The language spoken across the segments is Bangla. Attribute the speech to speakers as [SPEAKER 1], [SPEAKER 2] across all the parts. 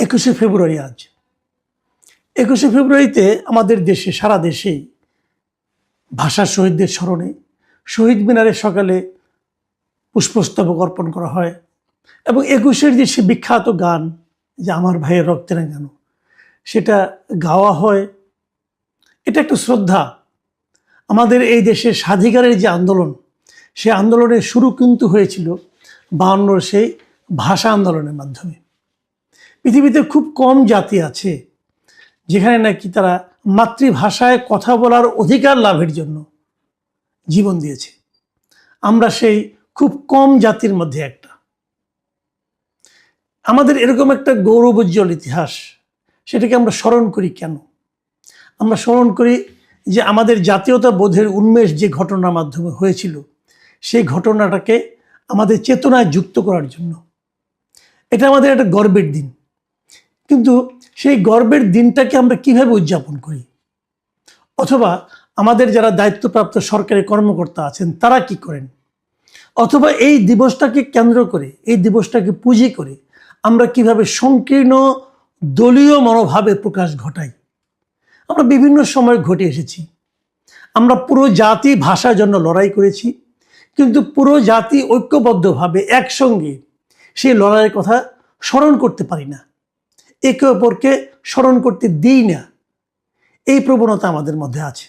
[SPEAKER 1] 21শে ফেব্রুয়ারি আজ 21শে ফেব্রুয়ারিতে আমাদের দেশে সারা দেশেই ভাষা শহীদদের স্মরণে শহীদ মিনারে সকালে পুষ্পস্তবক অর্পণ করা হয় এবং 21-এর যে সে বিখ্যাত গান যে আমার ভাইয়ের রক্তে রাঙানো সেটা গাওয়া হয়। এটা একটা শ্রদ্ধা। আমাদের এই দেশের স্বাধিকারের যে আন্দোলন সেই আন্দোলনের শুরু কিন্তু হয়েছিল 52 সেই ভাষা আন্দোলনের মাধ্যমে। পৃথিবীতে খুব কম জাতি আছে যেখানে নাকি তারা মাতৃভাষায় কথা বলার অধিকার লাভের জন্য জীবন দিয়েছে। আমরা সেই খুব কম জাতির মধ্যে একটা। আমাদের এরকম একটা গৌরবোজ্জ্বল ইতিহাস, সেটাকে আমরা স্মরণ করি কেন? আমরা স্মরণ করি যে আমাদের জাতীয়তা বোধের উন্মেষ যে ঘটনার মাধ্যমে হয়েছিল সেই ঘটনাটাকে আমাদের চেতনায় যুক্ত করার জন্য। এটা আমাদের একটা গর্বের দিন, কিন্তু সেই গর্বের দিনটাকে আমরা কিভাবে উদযাপন করি? অথবা আমাদের যারা দায়িত্বপ্রাপ্ত সরকারি কর্মকর্তা আছেন তারা কি করেন? অথবা এই দিবসটাকে কেন্দ্র করে, এই দিবসটাকে পুঁজি করে আমরা কিভাবে সংকীর্ণ দলীয় মনোভাবের প্রকাশ ঘটাই? আমরা বিভিন্ন সময় ঘটে এসেছি। আমরা পুরো জাতি ভাষার জন্য লড়াই করেছি, কিন্তু পুরো জাতি ঐক্যবদ্ধভাবে একসঙ্গে সেই লড়াইয়ের কথা স্মরণ করতে পারি না, একে অপরকে স্মরণ করতে দিই না। এই প্রবণতা আমাদের মধ্যে আছে।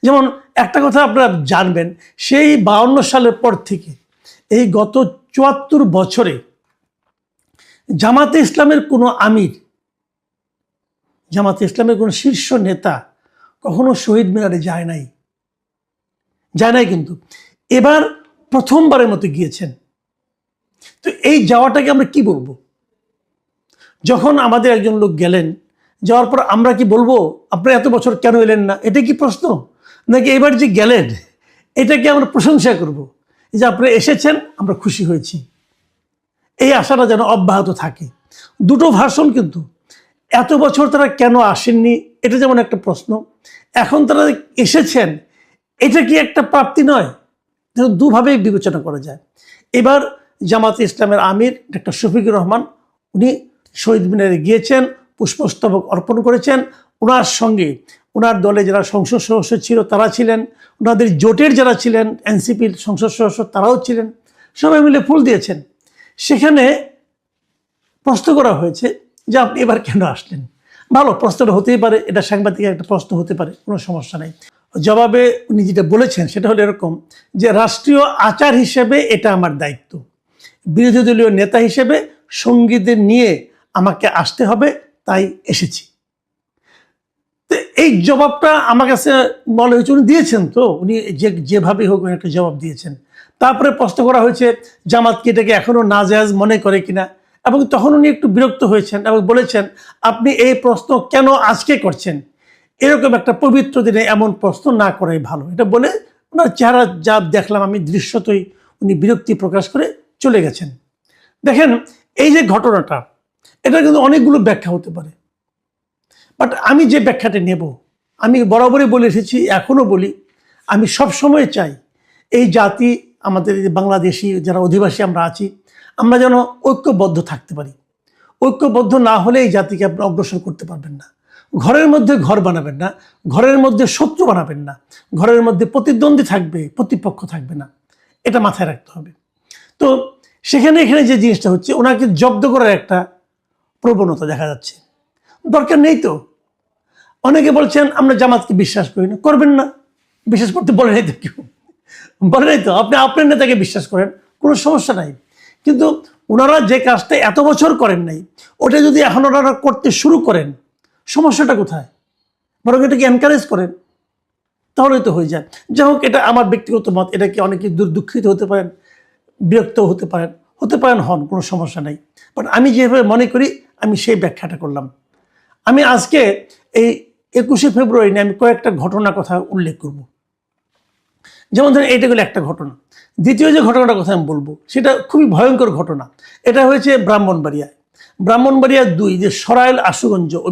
[SPEAKER 1] যেমন একটা কথা আপনারা জানবেন, সেই 52 সালের পর থেকে এই গত 74 বছরে জামাতে ইসলামের কোনো আমির, জামাতে ইসলামের কোনো শীর্ষ নেতা কখনো শহীদ মিনারে যায় নাই। কিন্তু এবার প্রথমবারের মতো গিয়েছেন। তো এই যাওয়াটাকে আমরা কি বলবো? যখন আমাদের একজন লোক গেলেন, যাওয়ার পর আমরা কি বলবো আপনারা এত বছর কেন এলেন না? এটা কি প্রশ্ন? নাকি এবার যে গেলেন এটাকে আমরা প্রশংসা করব যে আপনারা এসেছেন, আমরা খুশি হয়েছি? এই আশাটা যেন অব্যাহত থাকে। দুটো ভার্সন কিন্তু। এত বছর তারা কেন আসেননি এটা যেমন একটা প্রশ্ন, এখন তারা এসেছেন এটা কি একটা প্রাপ্তি নয়? দুভাবেই বিবেচনা করা যায়। এবার জামাতে ইসলামের আমির ডক্টর শফিকুর রহমান উনি শহীদ মিনারে গিয়েছেন, পুষ্পস্তবক অর্পণ করেছেন। ওনার সঙ্গে ওনার দলে যারা সংসদ সদস্য ছিল তারা ছিলেন, ওনাদের জোটের যারা ছিলেন এনসিপির সংসদ সদস্য তারাও ছিলেন, সবাই মিলে ফুল দিয়েছেন। সেখানে প্রশ্ন করা হয়েছে যে আপনি এবার কেন আসলেন? ভালো, প্রশ্নটা হতেই পারে, এটা সাংবাদিকের একটা প্রশ্ন হতে পারে, কোনো সমস্যা নেই। জবাবে উনি যেটা বলেছেন সেটা হলো এরকম যে রাষ্ট্রীয় আচার হিসেবে এটা আমার দায়িত্ব, বিরোধী দলীয় নেতা হিসেবে সঙ্গীদের নিয়ে আমাকে আসতে হবে, তাই এসেছি। তো এই জবাবটা আমার কাছে মনে হয়েছে উনি দিয়েছেন, তো উনি যেভাবে হোক একটা জবাব দিয়েছেন। তারপরে প্রশ্ন করা হয়েছে জামাতকে এটাকে এখনো নাজায়েজ মনে করে কিনা, এবং তখন উনি একটু বিরক্ত হয়েছেন এবং বলেছেন আপনি এই প্রশ্ন কেন আজকে করছেন? এরকম একটা পবিত্র দিনে এমন প্রশ্ন না করাই ভালো। এটা বলে ওনার চেহারা যা দেখলাম আমি দৃশ্যতই উনি বিরক্তি প্রকাশ করে চলে গেছেন। দেখেন, এই যে ঘটনাটা, এটা কিন্তু অনেকগুলো ব্যাখ্যা হতে পারে, বাট আমি যে ব্যাখ্যাটা নেব, আমি বরাবরই বলে এসেছি, এখনও বলি, আমি সবসময় চাই এই জাতি, আমাদের বাংলাদেশি যারা অধিবাসী আমরা আছি, আমরা যেন ঐক্যবদ্ধ থাকতে পারি। ঐক্যবদ্ধ না হলে এই জাতিকে আপনি অগ্রসর করতে পারবেন না। ঘরের মধ্যে ঘর বানাবেন না, ঘরের মধ্যে শত্রু বানাবেন না, ঘরের মধ্যে প্রতিদ্বন্দ্বী থাকবে, প্রতিপক্ষ থাকবে না, এটা মাথায় রাখতে হবে। তো এখানে যে জিনিসটা হচ্ছে, ওনাকে জব্দ করার একটা প্রবণতা দেখা যাচ্ছে। দরকার নেই তো। অনেকে বলছেন আমরা জামাতকে বিশ্বাস করি না, করবেন না, বিশ্বাস করতে বলে নাই তো কেউ, বলে নাই তো। আপনি আপনার নেতাকে বিশ্বাস করেন, কোনো সমস্যা নাই, কিন্তু ওনারা যে কাজটা এত বছর করেন নাই ওটা যদি এখন ওনারা করতে শুরু করেন, সমস্যাটা কোথায়? বরং এটাকে এনকারেজ করেন, তাহলেই তো হয়ে যায়। যাই হোক, এটা আমার ব্যক্তিগত মত। এটাকে অনেকে দুঃখিত হতে পারেন, বিরক্ত হতে পারেন, হন, কোনো সমস্যা নাই। বাট আমি যেভাবে মনে করি আমি সেই ব্যাখ্যাটা করলাম। আমি আজকে এই 21শে ফেব্রুয়ারি নিয়ে আমি কয়েকটা ঘটনার কথা উল্লেখ করব। যেমন ধরেন এইটা হলো একটা ঘটনা। দ্বিতীয় যে ঘটনাটার কথা আমি বলবো সেটা খুবই ভয়ঙ্কর ঘটনা। এটা হয়েছে ব্রাহ্মণবাড়িয়া 2 যে সরাইল, আশুগঞ্জ ও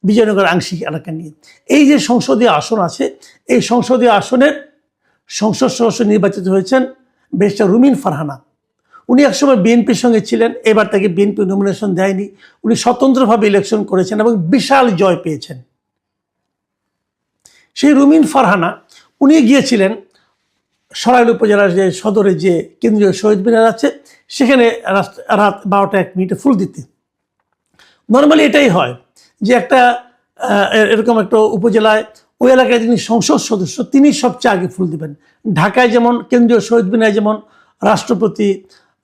[SPEAKER 1] বিজয়নগর আংশিক এলাকা নিয়ে এই যে সংসদীয় আসন আছে, এই সংসদীয় আসনের সংসদ সদস্য নির্বাচিত হয়েছেন ব্যারিস্টার রুমিন ফারহানা। উনি একসময় বিএনপির সঙ্গে ছিলেন, এবার তাকে বিএনপি নমিনেশন দেয়নি, উনি স্বতন্ত্রভাবে ইলেকশন করেছেন এবং বিশাল জয় পেয়েছেন। সেই রুমিন ফারহানা উনি গিয়েছিলেন সরাইল উপজেলার যে সদরে যে কেন্দ্রীয় শহীদ মিনার আছে সেখানে রাত 12টা 1 মিনিটে ফুল দিতে। নর্মালি এটাই হয় যে একটা এরকম একটা উপজেলায় ওই এলাকায় যিনি সংসদ সদস্য তিনি সবচেয়ে আগে ফুল দিবেন। ঢাকায় যেমন কেন্দ্রীয় শহীদ মিনারে যেমন রাষ্ট্রপতি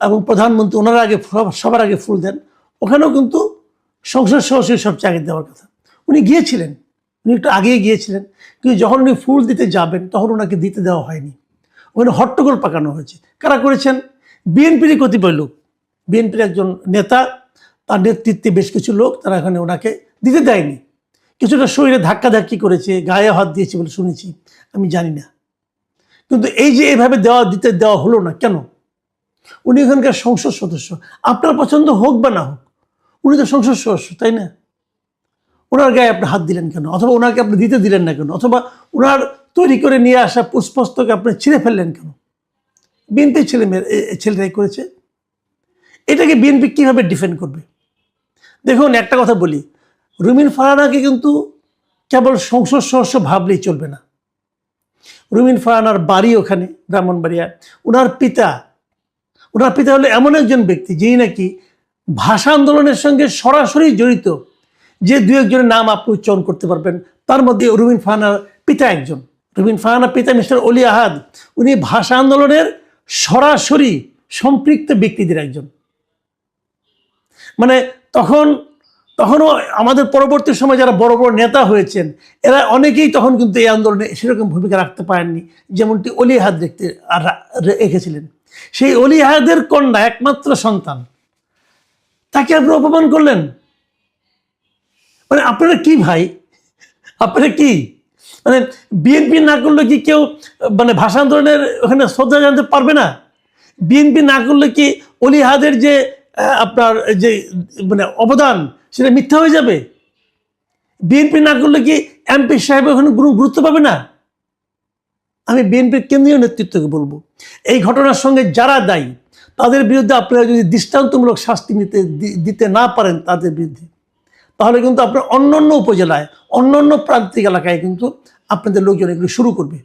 [SPEAKER 1] এবং প্রধানমন্ত্রী ওনারা আগে সবার আগে ফুল দেন, ওখানেও কিন্তু সংসদ সদস্য সবচেয়ে আগে দেওয়ার কথা। উনি গিয়েছিলেন, উনি একটু আগেই গিয়েছিলেন, কিন্তু যখন উনি ফুল দিতে যাবেন তখন ওনাকে দিতে দেওয়া হয়নি। ওখানে হট্টগোল পাকানো হয়েছে। কারা করেছেন? বিএনপিরই কতিপয় লোক, বিএনপির একজন নেতা, তার নেতৃত্বে বেশ কিছু লোক, তারা এখানে ওনাকে দিতে দেয়নি। কিছুটা শরীরে ধাক্কাধাক্কি করেছে, গায়ে হাত দিয়েছে বলে শুনেছি, আমি জানি না। কিন্তু এই যে এইভাবে দিতে দেওয়া হলো না কেন? উনি এখানকার সংসদ সদস্য, আপনার পছন্দ হোক বা না হোক, উনি তো সংসদ সদস্য, তাই না? ওনার গায়ে আপনি হাত দিলেন কেন? অথবা ওনাকে আপনি দিতে দিলেন না কেন? অথবা ওনার তৈরি করে নিয়ে আসা পুষ্পস্তকে আপনি ছিঁড়ে ফেললেন কেন? বিএনপি ছেলেরাই করেছে। এটাকে বিএনপি কিভাবে ডিফেন্ড করবে? দেখুন, একটা কথা বলি, রুমিন ফারহানাকে কিন্তু কেবল সংসদ সদস্য ভাবলেই চলবে না। রুমিন ফারহানার বাড়ি ওখানে ব্রাহ্মণবাড়িয়া। ওনার পিতা হলো এমন একজন ব্যক্তি যিনি নাকি ভাষা আন্দোলনের সঙ্গে সরাসরি জড়িত। যে দু একজনের নাম আপনি উচ্চারণ করতে পারবেন, তার মধ্যে রুমিন ফারহানার পিতা একজন। রুমিন ফারহানার পিতা মিস্টার অলি আহাদ, উনি ভাষা আন্দোলনের সরাসরি সম্পৃক্ত ব্যক্তিদের একজন। মানে তখনও আমাদের পরবর্তী সময় যারা বড় বড় নেতা হয়েছেন এরা অনেকেই তখন কিন্তু এই আন্দোলনে সেরকম ভূমিকা রাখতে পারেননি, যেমনটি অলি আহাদ রেখেছিলেন। সেই অলি আহাদের কন্যা, একমাত্র সন্তান, তাকে আপনি অপমান করলেন। মানে আপনারা কি ভাই, আপনারা কি মানে বিএনপি না করলে কি কেউ মানে ভাষা আন্দোলনের ওখানে শ্রদ্ধা জানতে পারবে না? বিএনপি না করলে কি অলি আহাদের যে আপনার যে মানে অবদান সেটা মিথ্যা হয়ে যাবে? বিএনপি না করলে কি এমপি সাহেব ওখানে গুরুত্ব পাবে না? আমি বিএনপির কেন্দ্রীয় নেতৃত্বকে বলবো, এই ঘটনার সঙ্গে যারা দায়ী তাদের বিরুদ্ধে আপনারা যদি দৃষ্টান্তমূলক শাস্তি দিতে না পারেন তাদের বিরুদ্ধে, তাহলে কিন্তু আপনার অন্যান্য উপজেলায়, অন্যান্য প্রান্তিক এলাকায় কিন্তু আপনাদের লোকজন এগুলো শুরু করবে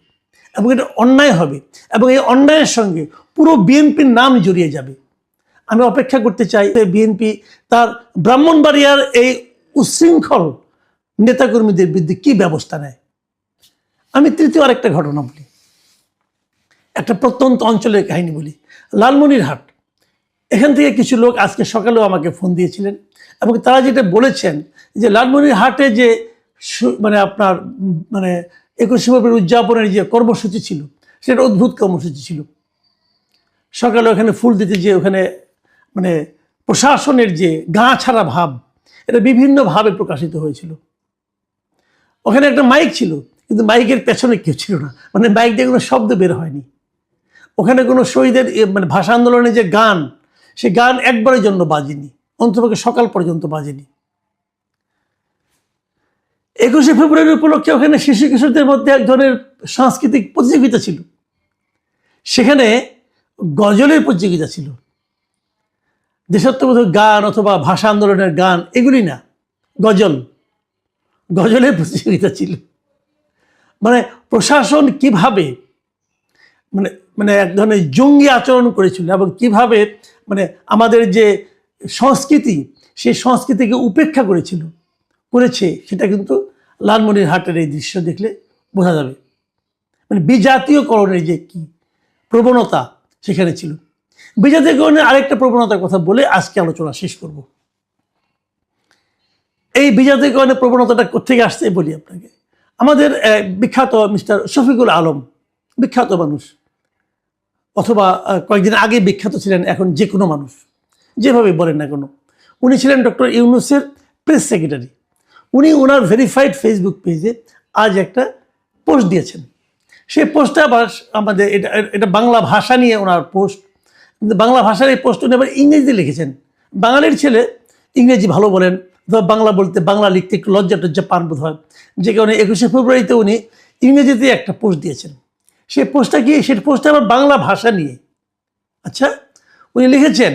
[SPEAKER 1] এবং এটা অন্যায় হবে এবং এই অন্যায়ের সঙ্গে পুরো বিএনপির নাম জড়িয়ে যাবে। আমি অপেক্ষা করতে চাই বিএনপি তার ব্রাহ্মণবাড়িয়ার এই উচ্ছৃঙ্খল নেতাকর্মীদের বিরুদ্ধে কি ব্যবস্থা নেয়। আমি তৃতীয় আরেকটা ঘটনা বলি, একটা প্রত্যন্ত অঞ্চলের কাহিনী বলি। লালমনিরহাট, এখান থেকে কিছু লোক আজকে সকালেও আমাকে ফোন দিয়েছিলেন এবং তারা যেটা বলেছেন যে লালমনিরহাটে যে মানে আপনার মানে 21শে ফেব্রুয়ারি উদযাপনের যে কর্মসূচি ছিল সেটা অদ্ভুত কর্মসূচি ছিল। সকালে ওখানে ফুল দিতে যে ওখানে মানে প্রশাসনের যে গা ছাড়া ভাব, এটা বিভিন্নভাবে প্রকাশিত হয়েছিল। ওখানে একটা মাইক ছিল, কিন্তু মাইকের পেছনে কেউ ছিল না, মানে মাইক দিয়ে কোনো শব্দ বের হয়নি। ওখানে কোনো শহীদের মানে ভাষা আন্দোলনের যে গান, সে গান একবারের জন্য বাজেনি, অন্ততপক্ষে সকাল পর্যন্ত বাজেনি। 21শে ফেব্রুয়ারি উপলক্ষে ওখানে শিশু কিশোরদের মধ্যে এক ধরনের সাংস্কৃতিক প্রতিযোগিতা ছিল, সেখানে গজলের প্রতিযোগিতা ছিল। দেশাত্মবোধক গান অথবা ভাষা আন্দোলনের গান এগুলি না, গজলের প্রতিযোগিতা ছিল। মানে প্রশাসন কিভাবে মানে মানে এক ধরনের জঙ্গি আচরণ করেছিল এবং কিভাবে মানে আমাদের যে সংস্কৃতি সেই সংস্কৃতিকে উপেক্ষা করেছে সেটা কিন্তু লালমনিরহাটের এই দৃশ্য দেখলে বোঝা যাবে। মানে বিজাতীয়করণের যে কি প্রবণতা সেখানে ছিল। বিজাতীয়করণের আরেকটা প্রবণতার কথা বলে আজকে আলোচনা শেষ করব। এই বিজাতীয়করণের প্রবণতাটা কোথেকে আসছে বলি আপনাকে। আমাদের বিখ্যাত মিস্টার শফিকুল আলম, বিখ্যাত মানুষ, অথবা কয়েকদিন আগে বিখ্যাত ছিলেন, এখন যে কোনো মানুষ যেভাবে বলেন না কেন, উনি ছিলেন ডক্টর ইউনূসের প্রেস সেক্রেটারি। উনি ওনার ভেরিফাইড ফেসবুক পেজে আজ একটা পোস্ট দিয়েছেন। সেই পোস্টটা আবার আমাদের এটা বাংলা ভাষা নিয়ে ওনার পোস্ট, বাংলা ভাষার এই পোস্ট উনি আবার ইংরেজিতে লিখেছেন। বাঙালির ছেলে ইংরেজি ভালো বলেন, অথবা বাংলা বলতে বাংলা লিখতে একটু লজ্জা পান বোধ হয়, যে কারণে 21শে ফেব্রুয়ারিতে উনি ইংরেজিতে একটা পোস্ট দিয়েছেন। সেই পোস্টটা কি, সেই পোস্টটা আবার বাংলা ভাষা নিয়ে। আচ্ছা, উনি লিখেছেন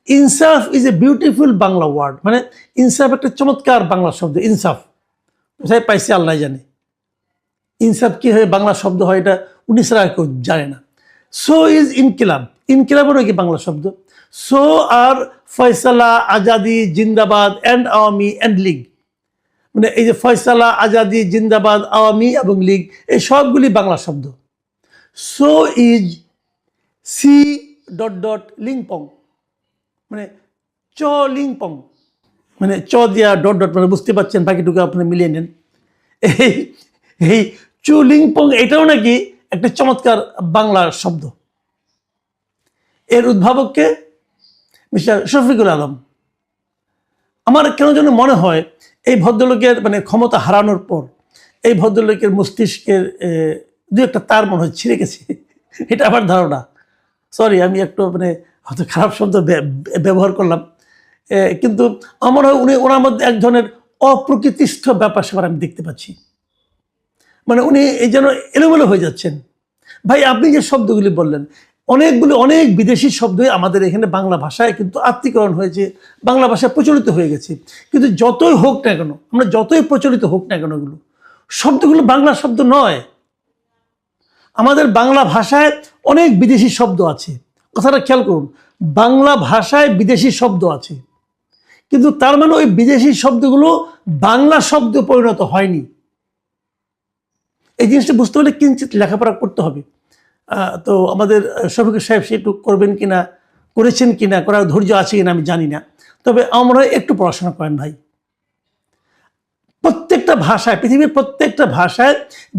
[SPEAKER 1] insaaf is a beautiful Bangla word, মানে ইনসাফ একটা চমৎকার বাংলা শব্দ। ইনসাফ কোথায় পাইছে আল্লাহ জানে, ইনসাফ কি হয়ে বাংলা শব্দ হয় এটা উনি ছাড়া কেউ জানে না। সো ইজ ইনকিলাব, ইনকিলাবেরও কি বাংলা শব্দ। সো আর ফয়সালা, আজাদি, জিন্দাবাদ অ্যান্ড আওয়ামী অ্যান্ড লীগ, মানে এই যে ফয়সালা, আজাদি, জিন্দাবাদ, আওয়ামী এবং লীগ এই সবগুলি বাংলা শব্দ। So is C dot dot লিংপং, মানে চ লিংপং, মানে চ দিয়া ডট ডট, মানে বুঝতে পারছেন, বাকিটুকু আপনি মিলিয়ে নেন। এই এই চু লিংপং এটাও নাকি একটা চমৎকার বাংলা শব্দ। এর উদ্ভাবককে মিস্টার শফিকুল আলম। আমার কেন যেন মনে হয় এই ভদ্রলোকের মানে ক্ষমতা হারানোর পর এই ভদ্রলোকের মস্তিষ্কের দু একটা তার মনে হয় ছিঁড়ে গেছে, এটা আমার ধারণা। সরি, আমি একটু মানে হয়তো খারাপ শব্দ ব্যবহার করলাম, কিন্তু আমার হয় ওনার মধ্যে এক ধরনের অপ্রকৃতিস্থ ব্যাপার স্যাপার আমি দেখতে পাচ্ছি। মানে উনি এই যেন এলোমেলো হয়ে যাচ্ছেন। ভাই আপনি যে শব্দগুলি বললেন, অনেক বিদেশি শব্দই আমাদের এখানে বাংলা ভাষায় কিন্তু আত্মীকরণ হয়েছে, বাংলা ভাষায় প্রচলিত হয়ে গেছে। কিন্তু যতই হোক না কেন, আমরা যতই প্রচলিত হোক না কেন, এগুলো শব্দগুলো বাংলা শব্দ নয়। আমাদের বাংলা ভাষায় অনেক বিদেশি শব্দ আছে, কথাটা খেয়াল করুন। বাংলা ভাষায় বিদেশি শব্দ আছে, কিন্তু তার মানে ওই বিদেশি শব্দগুলো বাংলা শব্দ পরিণত হয়নি। এই জিনিসটা বুঝতে হলে কিঞ্চিত লেখাপড়া করতে হবে। তো আমাদের শফিকুল সাহেব সেটু করবেন কিনা, করেছেন কিনা, করার ধৈর্য আছে কিনা আমি জানি না। তবে আমরা একটু পড়াশোনা করেন ভাই। প্রত্যেকটা ভাষায়, পৃথিবীর প্রত্যেকটা ভাষায়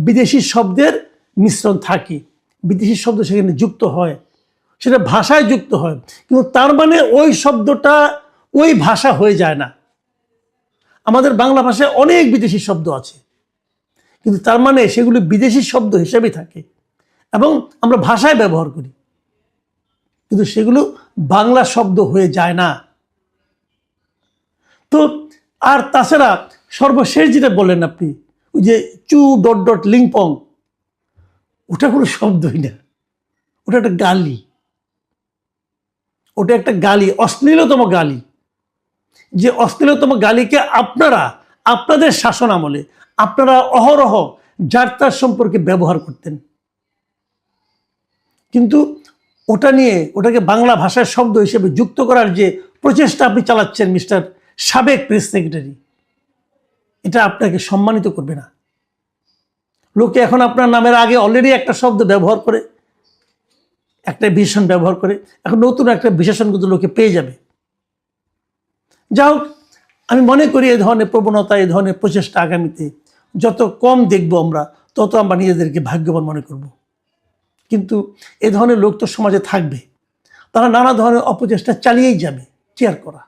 [SPEAKER 1] বিদেশি শব্দের মিশ্রণ থাকে, বিদেশি শব্দ সেখানে যুক্ত হয়, সেটা ভাষায় যুক্ত হয়, কিন্তু তার মানে ওই শব্দটা ওই ভাষা হয়ে যায় না। আমাদের বাংলা ভাষায় অনেক বিদেশি শব্দ আছে, কিন্তু তার মানে সেগুলো বিদেশি শব্দ হিসেবেই থাকে এবং আমরা ভাষায় ব্যবহার করি, কিন্তু সেগুলো বাংলা শব্দ হয়ে যায় না। তো আর তাছাড়া সর্বশেষ যেটা বললেন আপনি, ওই যে চু ডট ডট লিংপং, ওটা কোনো শব্দই না, ওটা একটা গালি, ওটা একটা গালি, অশ্লীলতম গালি। যে অশ্লীলতম গালিকে আপনারা আপনাদের শাসন আমলে আপনারা অহরহ যার তার সম্পর্কে ব্যবহার করতেন, কিন্তু ওটা নিয়ে ওটাকে বাংলা ভাষার শব্দ হিসেবে যুক্ত করার যে প্রচেষ্টা আপনি চালাচ্ছেন মিস্টার সাবেক প্রেস সেক্রেটারি, এটা আপনাকে সম্মানিত করবে না। লোকে এখন আপনার নামের আগে অলরেডি একটা শব্দ ব্যবহার করে, একটা বিশেষণ ব্যবহার করে, এখন নতুন একটা বিশেষণ কিন্তু লোকে পেয়ে যাবে। যা হোক, আমি মনে করি এই ধরনের প্রবণতা, এই ধরনের প্রচেষ্টা আগামীতে যত কম দেখব আমরা, তত আমরা নিজেদেরকে ভাগ্যবান মনে করব। কিন্তু এ ধরনের লোক তো সমাজে থাকবে, তারা নানা ধরনের অপচেষ্টা চালিয়েই যাবে। কেয়ার করা